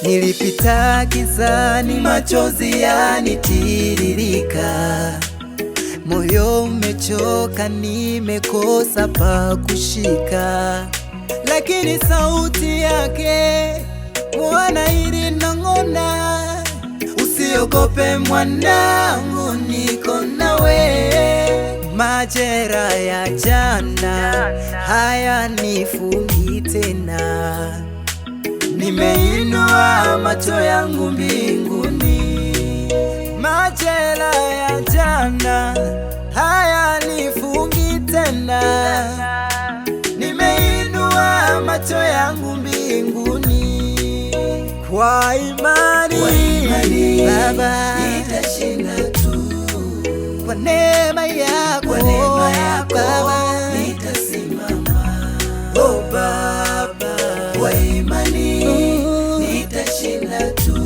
Nilipita gizani, machozi yanitiririka, moyo umechoka, nimekosa pa kushika. Lakini sauti yake Bwana ilinong'ona, usiogope mwanangu, niko nawe. Majera ya jana hayanifungi tena, nimeinua macho yangu mbinguni. Majera ya jana hayanifungi tena, nimeinua macho yangu mbinguni. Kwa imani, Baba, nitashinda tu. Kwa neema yako, Baba, nitasimama. Oh Baba, kwa imani nitashinda tu.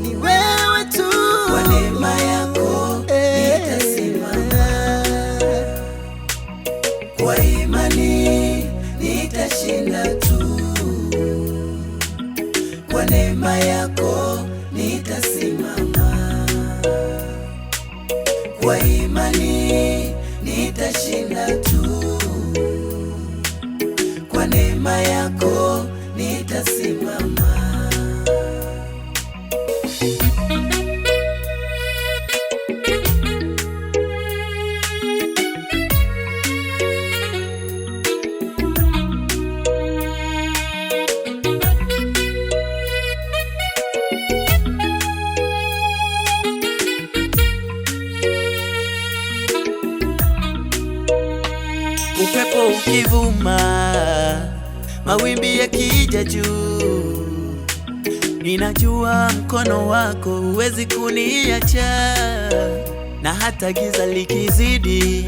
Ni wewe tu, kwa neema yako nitasimama. Kwa imani nitashinda tu. Kwa neema yako nitasimama. Kwa imani nitashinda tu. Kwa neema yako nitasimama. Upepo ukivuma, mawimbi yakija juu, ninajua mkono wako huwezi kuniacha. Na hata giza likizidi,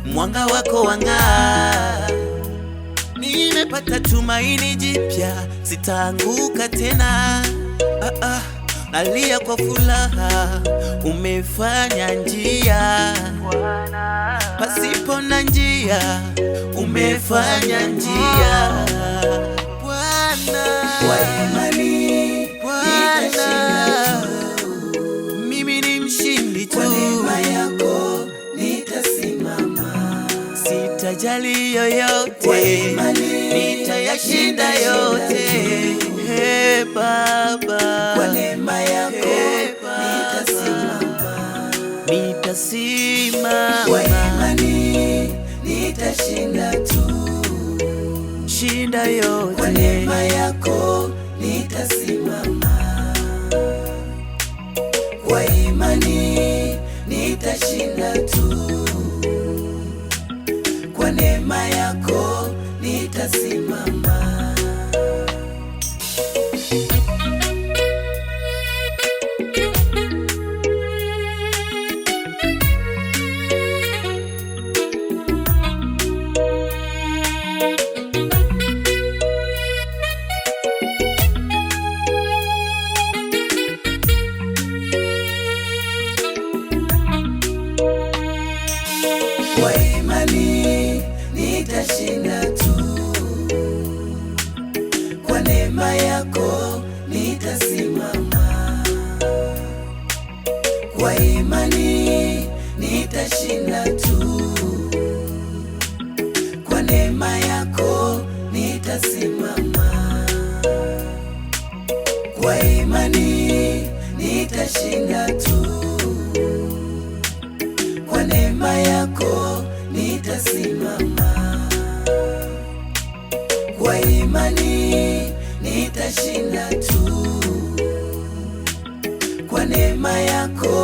mwanga wako wang'aa. Nimepata tumaini jipya, sitaanguka tena. Nalia kwa furaha, umefanya njia pasipo na njia, umefanya njia. Bwana, kwa imani nitashinda tu. Mimi ni mshindi tu. Kwa neema yako nitasimama. Sitajali yoyote, kwa imani nitayashinda yote. Hey Baba, kwa neema yako nitasimama. Kwa imani nitashinda tu. Shinda yote. Kwa neema yako nitasimama. Kwa imani nitashinda tu. Kwa neema yako nitasimama. Kwa imani nitashinda tu. Kwa neema yako nitasimama. Kwa imani nitashinda tu. Kwa neema yako nitasimama. Kwa imani nitashinda tu. Kwa neema yako nitasimama. Kwa imani nitashinda tu. Kwa neema yako